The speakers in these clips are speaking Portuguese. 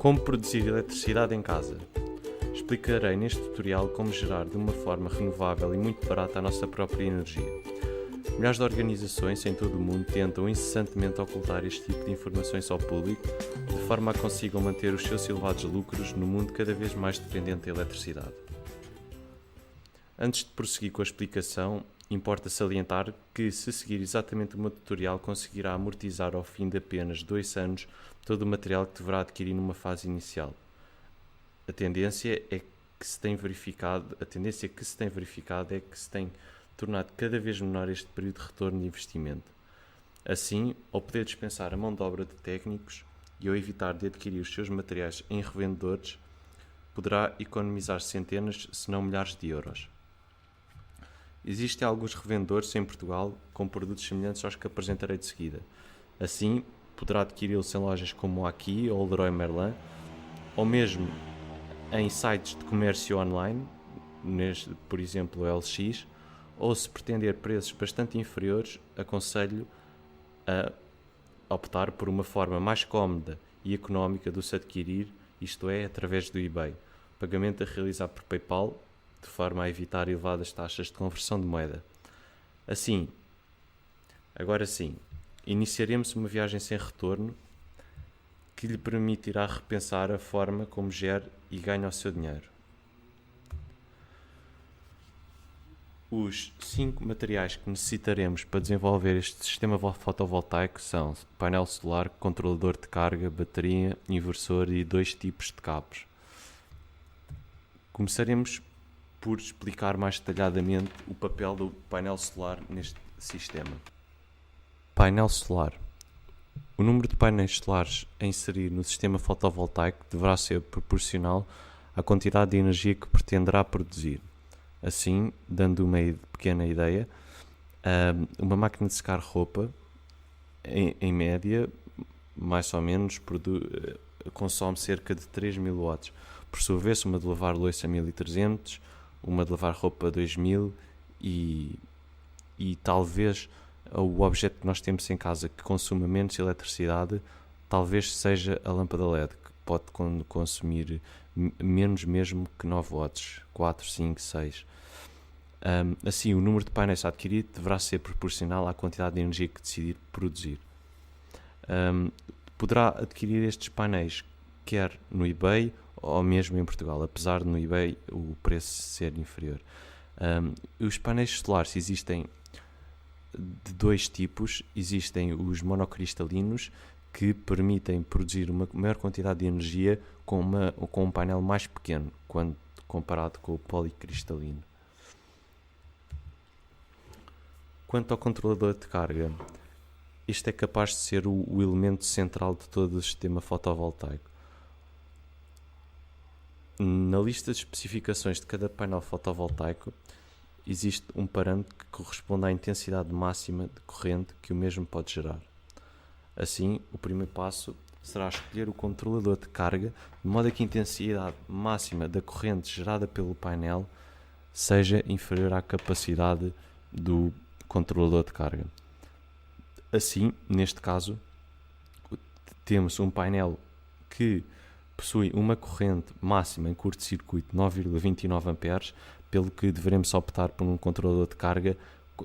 Como produzir eletricidade em casa? Explicarei neste tutorial como gerar de uma forma renovável e muito barata a nossa própria energia. Milhares de organizações em todo o mundo tentam incessantemente ocultar este tipo de informações ao público, de forma a que consigam manter os seus elevados lucros no mundo cada vez mais dependente da eletricidade. Antes de prosseguir com a explicação, importa salientar que, se seguir exatamente o meu tutorial, conseguirá amortizar ao fim de apenas 2 anos todo o material que deverá adquirir numa fase inicial. A tendência que se tem verificado é que se tem tornado cada vez menor este período de retorno de investimento. Assim, ao poder dispensar a mão de obra de técnicos e ao evitar de adquirir os seus materiais em revendedores, poderá economizar centenas, se não milhares de euros. Existem alguns revendedores em Portugal com produtos semelhantes aos que apresentarei de seguida. Assim, poderá adquiri-los em lojas como o Aqui ou o Leroy Merlin, ou mesmo em sites de comércio online, por exemplo o LX, ou se pretender preços bastante inferiores, aconselho a optar por uma forma mais cómoda e económica de se adquirir, isto é, através do eBay. Pagamento a realizar por PayPal, de forma a evitar elevadas taxas de conversão de moeda. Assim, agora sim, iniciaremos uma viagem sem retorno que lhe permitirá repensar a forma como gera e ganha o seu dinheiro. Os 5 materiais que necessitaremos para desenvolver este sistema fotovoltaico são painel solar, controlador de carga, bateria, inversor e 2 tipos de cabos. Começaremos por explicar mais detalhadamente o papel do painel solar neste sistema. Painel solar. O número de painéis solares a inserir no sistema fotovoltaico deverá ser proporcional à quantidade de energia que pretenderá produzir. Assim, dando uma pequena ideia, uma máquina de secar roupa, em média, mais ou menos, consome cerca de 3.000 watts. Por sua vez, uma de lavar louça 1.300, uma de lavar roupa 2.000 e talvez o objeto que nós temos em casa que consuma menos eletricidade talvez seja a lâmpada LED, que pode consumir menos mesmo que 9 watts, 4, 5, 6. Assim, o número de painéis a adquirir deverá ser proporcional à quantidade de energia que decidir produzir. Poderá adquirir estes painéis quer no eBay ou mesmo em Portugal, apesar de no eBay o preço ser inferior. Os painéis solares existem de 2 tipos. Existem os monocristalinos, que permitem produzir uma maior quantidade de energia com um painel mais pequeno, quando comparado com o policristalino. Quanto ao controlador de carga, este é capaz de ser o elemento central de todo o sistema fotovoltaico. Na lista de especificações de cada painel fotovoltaico existe um parâmetro que corresponde à intensidade máxima de corrente que o mesmo pode gerar. Assim, o primeiro passo será escolher o controlador de carga, de modo a que a intensidade máxima da corrente gerada pelo painel seja inferior à capacidade do controlador de carga. Assim, neste caso, temos um painel que possui uma corrente máxima em curto-circuito de 9,29 amperes, pelo que devemos optar por um controlador de carga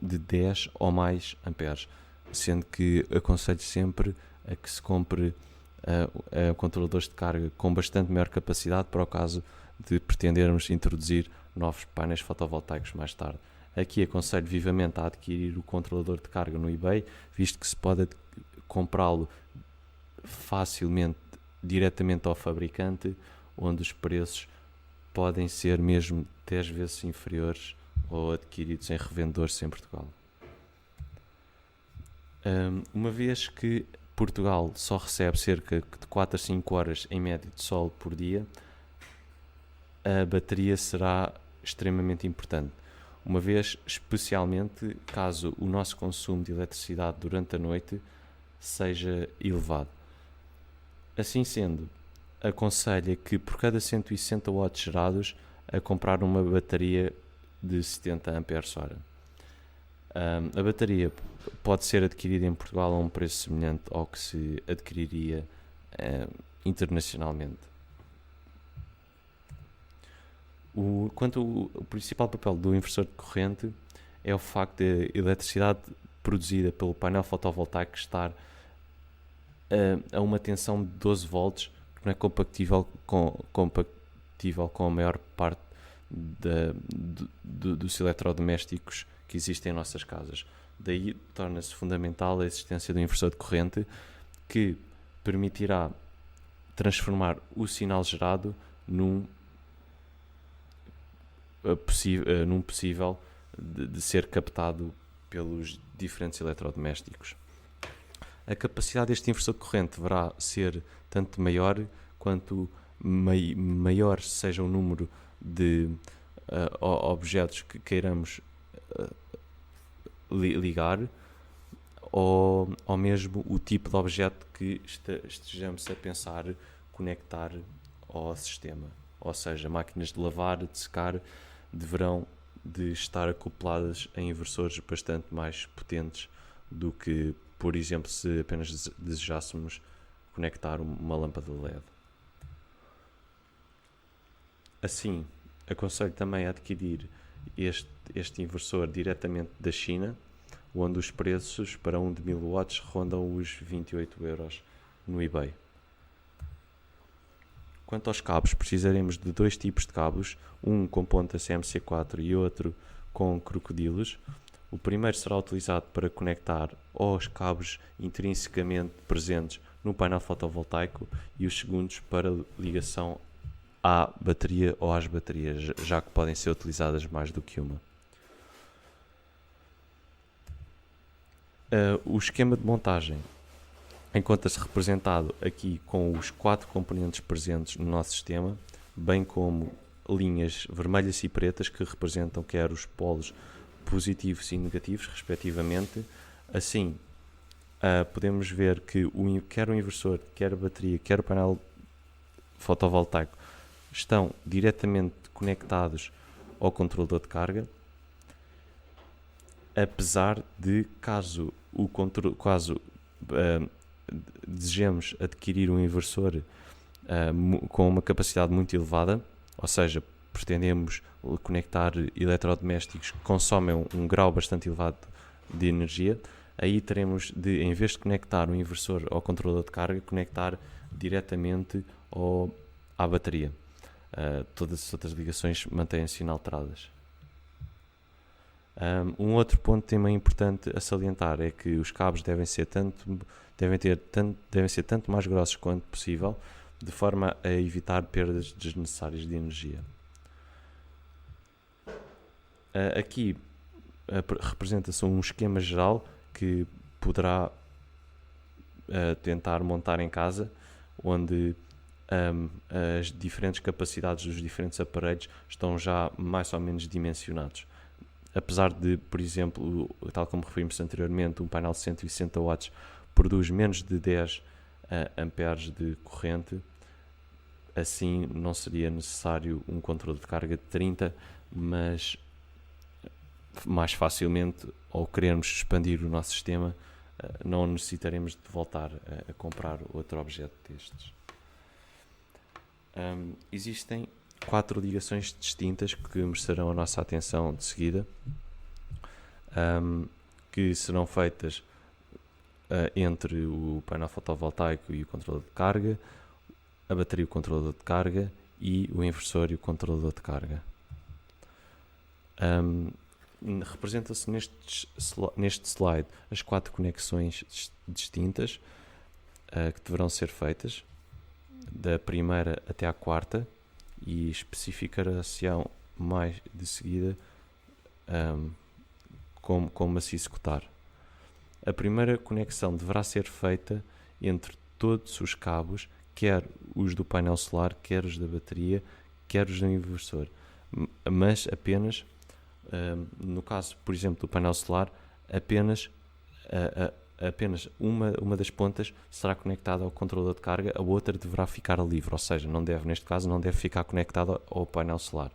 de 10 ou mais amperes, sendo que aconselho sempre a que se compre controladores de carga com bastante maior capacidade para o caso de pretendermos introduzir novos painéis fotovoltaicos mais tarde. Aqui aconselho vivamente a adquirir o controlador de carga no eBay, visto que se pode comprá-lo facilmente diretamente ao fabricante, onde os preços podem ser mesmo 10 vezes inferiores ou adquiridos em revendedores em Portugal. Uma vez que Portugal só recebe cerca de 4 a 5 horas em média de sol por dia, a bateria será extremamente importante, uma vez especialmente caso o nosso consumo de eletricidade durante a noite seja elevado. Assim sendo, aconselha que por cada 160 watts gerados a comprar uma bateria de 70 amperes-hora. A bateria pode ser adquirida em Portugal a um preço semelhante ao que se adquiriria internacionalmente. O principal papel do inversor de corrente é o facto de a eletricidade produzida pelo painel fotovoltaico estar a uma tensão de 12 volts, que não é compatível com a maior parte dos eletrodomésticos que existem em nossas casas. Daí torna-se fundamental a existência do inversor de corrente, que permitirá transformar o sinal gerado num possível de ser captado pelos diferentes eletrodomésticos. A capacidade deste inversor de corrente deverá ser tanto maior quanto maior seja o número de objetos que queiramos ligar, ou mesmo o tipo de objeto que estejamos a pensar conectar ao sistema. Ou seja, máquinas de lavar, de secar, deverão de estar acopladas a inversores bastante mais potentes do que, por exemplo, se apenas desejássemos conectar uma lâmpada de LED. Assim, aconselho também a adquirir este inversor diretamente da China, onde os preços para um de 1000 watts rondam os 28 euros no eBay. Quanto aos cabos, precisaremos de 2 tipos de cabos, um com ponta CMC4 e outro com crocodilos. O primeiro será utilizado para conectar aos cabos intrinsecamente presentes no painel fotovoltaico e os segundos para ligação à bateria ou às baterias, já que podem ser utilizadas mais do que uma. O esquema de montagem encontra-se representado aqui com os 4 componentes presentes no nosso sistema, bem como linhas vermelhas e pretas que representam quer os polos positivos e negativos, respectivamente. Assim, podemos ver que quer o inversor, quer a bateria, quer o painel fotovoltaico estão diretamente conectados ao controlador de carga, apesar de, caso desejemos adquirir um inversor com uma capacidade muito elevada, ou seja, pretendemos conectar eletrodomésticos que consomem um grau bastante elevado de energia, aí teremos de, em vez de conectar o inversor ao controlador de carga, conectar diretamente à bateria. Todas as outras ligações mantêm-se inalteradas. Um outro ponto também importante a salientar é que os cabos devem ser tanto mais grossos quanto possível, de forma a evitar perdas desnecessárias de energia. Aqui representa-se um esquema geral que poderá tentar montar em casa, onde as diferentes capacidades dos diferentes aparelhos estão já mais ou menos dimensionados. Apesar de, por exemplo, tal como referimos anteriormente, um painel de 160 watts produz menos de 10 amperes de corrente, assim não seria necessário um controle de carga de 30, mas mais facilmente, ao querermos expandir o nosso sistema, não necessitaremos de voltar a comprar outro objeto destes. Existem 4 ligações distintas que merecerão a nossa atenção de seguida, que serão feitas entre o painel fotovoltaico e o controlador de carga, a bateria e o controlador de carga, e o inversor e o controlador de carga. Representa-se neste slide as 4 conexões distintas que deverão ser feitas, da primeira até à quarta, e especificar-se-ão mais de seguida como a se executar. A primeira conexão deverá ser feita entre todos os cabos, quer os do painel solar, quer os da bateria, quer os do inversor, mas apenas, no caso, por exemplo, do painel solar, apenas uma das pontas será conectada ao controlador de carga, a outra deverá ficar livre, ou seja, neste caso não deve ficar conectada ao painel solar.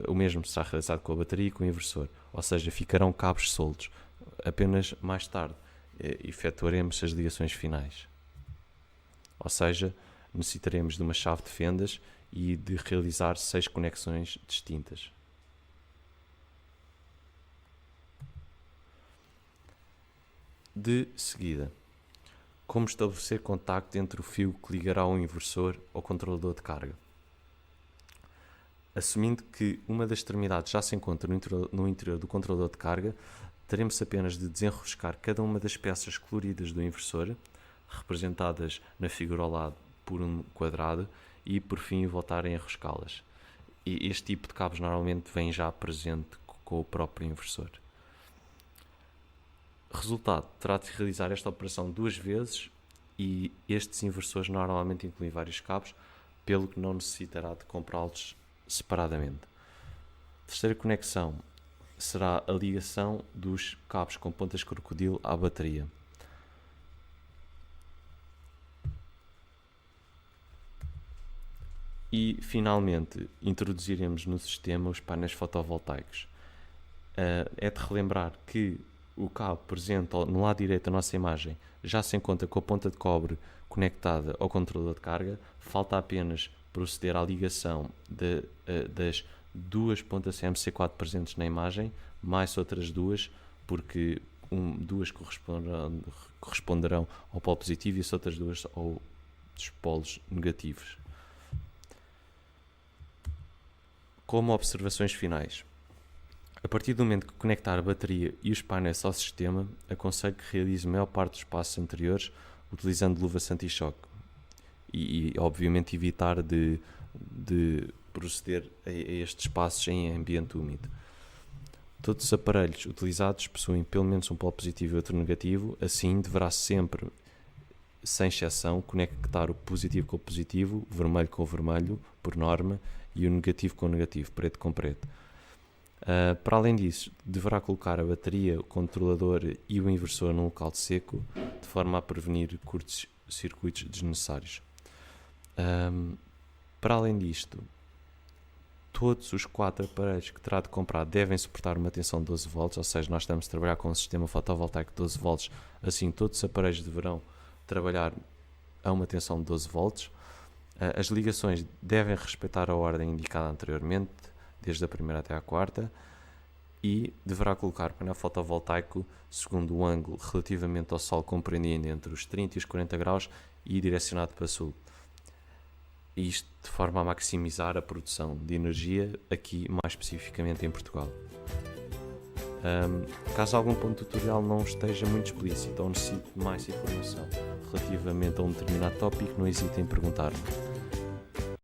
O mesmo será realizado com a bateria e com o inversor, ou seja, ficarão cabos soltos. Apenas mais tarde efetuaremos as ligações finais. ou seja, necessitaremos de uma chave de fendas e de realizar 6 conexões distintas. De seguida, como estabelecer contacto entre o fio que ligará ao inversor ao controlador de carga. Assumindo que uma das extremidades já se encontra no interior do controlador de carga, teremos apenas de desenroscar cada uma das peças coloridas do inversor, representadas na figura ao lado por um quadrado, e por fim voltar a enroscá-las. E este tipo de cabos normalmente vem já presente com o próprio inversor. Resultado, terá de realizar esta operação 2 vezes e estes inversores normalmente incluem vários cabos, pelo que não necessitará de comprá-los separadamente. Terceira conexão será a ligação dos cabos com pontas crocodilo à bateria. E, finalmente, introduziremos no sistema os painéis fotovoltaicos. É de relembrar que o cabo presente no lado direito da nossa imagem já se encontra com a ponta de cobre conectada ao controlador de carga. Falta apenas proceder à ligação das duas pontas CMC4 presentes na imagem, mais outras duas, porque duas corresponderão ao polo positivo e as outras duas aos polos negativos. Como observações finais, a partir do momento que conectar a bateria e os painéis ao sistema, aconselho que realize a maior parte dos passos anteriores utilizando luvas anti-choque e obviamente evitar de proceder a estes passos em ambiente úmido. Todos os aparelhos utilizados possuem pelo menos um polo positivo e outro negativo, assim deverá sempre, sem exceção, conectar o positivo com o positivo, o vermelho com o vermelho, por norma, e o negativo com o negativo, preto com preto. Para além disso, deverá colocar a bateria, o controlador e o inversor num local seco, de forma a prevenir curtos-circuitos desnecessários. Para além disto, todos os 4 aparelhos que terá de comprar devem suportar uma tensão de 12 volts, ou seja, nós estamos a trabalhar com um sistema fotovoltaico de 12 volts, assim todos os aparelhos deverão trabalhar a uma tensão de 12 volts. As ligações devem respeitar a ordem indicada anteriormente, desde a primeira até a quarta, e deverá colocar o painel fotovoltaico segundo o ângulo relativamente ao Sol, compreendido entre os 30 e os 40 graus e direcionado para sul. Isto de forma a maximizar a produção de energia aqui, mais especificamente em Portugal. Caso algum ponto do tutorial não esteja muito explícito ou necessite de mais informação relativamente a um determinado tópico, não hesitem em perguntar-me.